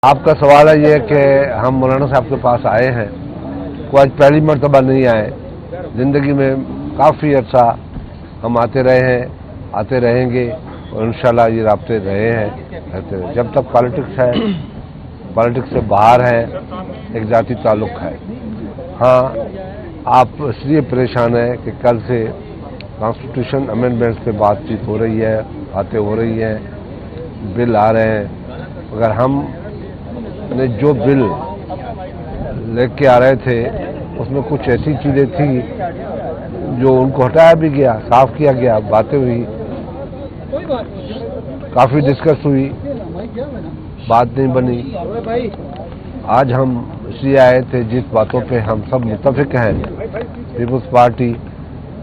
आपका सवाल है ये कि हम मौलाना साहब के पास आए हैं, वो आज पहली मरतबा नहीं आए। ज़िंदगी में काफ़ी अर्सा हम आते रहे हैं, आते रहेंगे और इंशाल्लाह ये राब्ते रहे हैं रहते हैं। जब तक पॉलिटिक्स है, पॉलिटिक्स से बाहर है, एक ज़ाती ताल्लुक़ है। हाँ, आप इसलिए परेशान हैं कि कल से कॉन्स्टिट्यूशन अमेंडमेंट्स पे बातचीत हो रही है, बातें हो रही हैं, बिल आ रहे हैं। अगर हम ने जो बिल लेके आ रहे थे उसमें कुछ ऐसी चीज़ें थी जो उनको हटाया भी गया, साफ किया गया, बातें हुई, काफ़ी डिस्कस हुई, बात नहीं बनी। आज हम इसलिए आए थे जिस बातों पे हम सब मुत्तफिक हैं, पीपल्स पार्टी,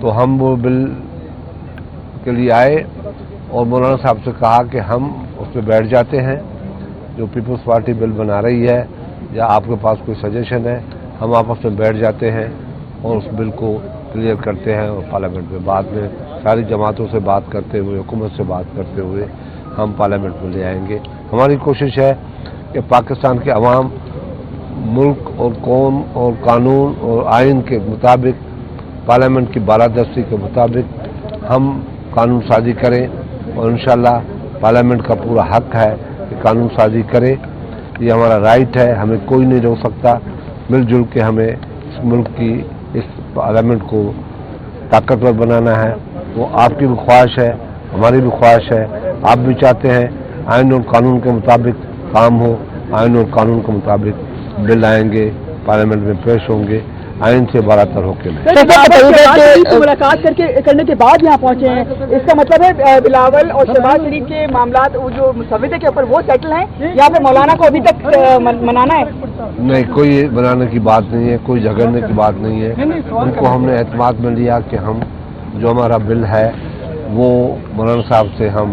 तो हम वो बिल के लिए आए और मौलाना साहब से कहा कि हम उस पर बैठ जाते हैं जो पीपल्स पार्टी बिल बना रही है, या आपके पास कोई सजेशन है, हम आपस में बैठ जाते हैं और उस बिल को क्लियर करते हैं और पार्लियामेंट में बाद में सारी जमातों से बात करते हुए, हुकूमत से बात करते हुए हम पार्लियामेंट में ले आएंगे। हमारी कोशिश है कि पाकिस्तान के अवाम मुल्क और कौम और कानून और आइन के मुताबिक, पार्लियामेंट की बालादस्ती के मुताबिक हम कानून साजी करें और इंशाल्लाह पार्लियामेंट का पूरा हक है कि कानून साजी करे। ये हमारा राइट है, हमें कोई नहीं रोक सकता। मिलजुल के हमें इस मुल्क की, इस पार्लियामेंट को ताकतवर बनाना है। वो आपकी भी ख्वाहिश है, हमारी भी ख्वाहिश है। आप भी चाहते हैं आइन और कानून के मुताबिक काम हो, आइन और कानून के मुताबिक बिल आएंगे, पार्लियामेंट में पेश होंगे, आइन से बरातर होकर। मुलाकात करने के बाद यहाँ पहुँचे हैं, इसका मतलब है बिलावल और शहबाज शरीफ के मामलात जो मुसव्विदे के ऊपर वो सेटल हैं, या फिर मौलाना को अभी तक मनाना है? नहीं, कोई बनाने की बात नहीं है, कोई झगड़ने की बात नहीं है। उनको हमने एतमाद में लिया कि हम जो हमारा बिल है वो मौलाना साहब से हम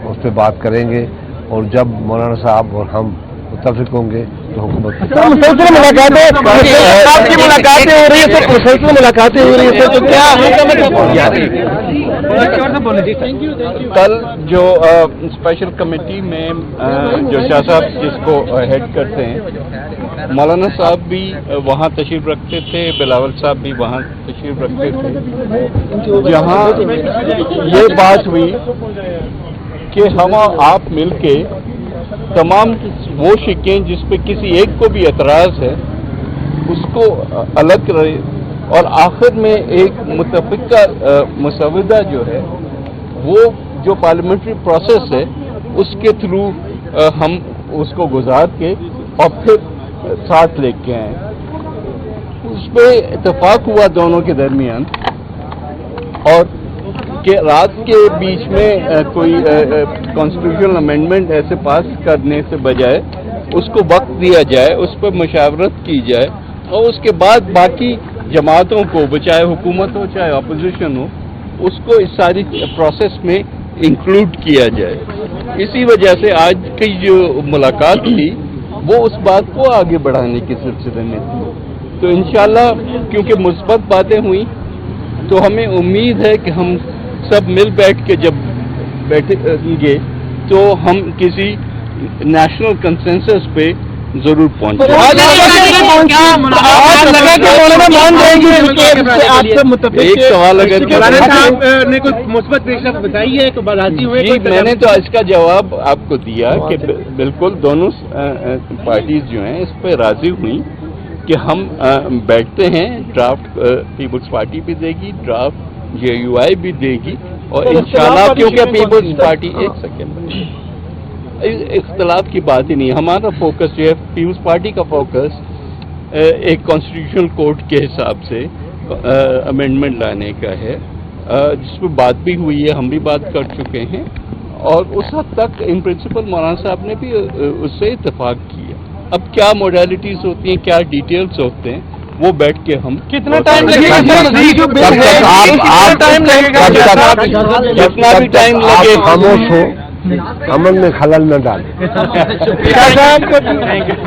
उस पर बात करेंगे, और जब मौलाना साहब और हम मुत्तफिक होंगे तो हुकूमत मुसलसल मुलाकातें हो रही है, तो क्या कल जो स्पेशल कमेटी में जो शाह साहब जिसको हेड करते हैं, मौलाना साहब भी वहाँ तशरीफ रखते थे, बिलावल साहब भी वहाँ तशरीफ रखते थे, जहाँ ये बात हुई कि हम आप मिलके तमाम वो शिकें जिस पे किसी एक को भी एतराज़ है उसको अलग करे, और आखिर में एक मुतफ़िका मुसव्विदा जो है वो जो पार्लियामेंट्री प्रोसेस है उसके थ्रू हम उसको गुजार के और फिर साथ लेके आए। उस पर इत्तेफाक हुआ दोनों के दरमियान, और कि रात के बीच में कोई कॉन्स्टिट्यूशनल अमेंडमेंट ऐसे पास करने से बजाय उसको वक्त दिया जाए, उस पर मशावरत की जाए, और उसके बाद बाकी जमातों को, चाहे हुकूमत हो चाहे अपोजिशन हो, उसको इस सारी प्रोसेस में इंक्लूड किया जाए। इसी वजह से आज की जो मुलाकात थी वो उस बात को आगे बढ़ाने के सिलसिले में थी। तो इंशाल्लाह क्योंकि मुस्बत बातें हुई तो हमें उम्मीद है कि हम सब मिल बैठ के जब बैठेंगे तो हम किसी नेशनल कंसेंसस पे जरूर पहुंचेंगे। एक सवाल अगर ने कोई मुस्बत पेशरफ्त बताई है तो बताती हुए जी, मैंने तो इसका जवाब आपको दिया कि बिल्कुल दोनों पार्टीज जो हैं इस पे राजी हुई कि हम बैठते हैं। ड्राफ्ट पीपल्स पार्टी भी देगी, ड्राफ्ट JUI भी देगी, और इंशाल्लाह क्योंकि पीपल्स पार्टी, एक सेकेंड, इख्तलाफ की बात ही नहीं। हमारा फोकस जो है, पीपल्स पार्टी का फोकस एक कॉन्स्टिट्यूशनल कोर्ट के हिसाब से अमेंडमेंट लाने का है, जिस पर बात भी हुई है, हम भी बात कर चुके हैं, और उस हद तक इन प्रिंसिपल मौलाना साहब ने भी उससे इत्तेफाक किया। अब क्या मोडालिटीज होती हैं, क्या डिटेल्स होते हैं, वो बैठ के हम कितना टाइम लगेगा, जितना भी टाइम लगे खामोश हो, अमन में खलल न डालें।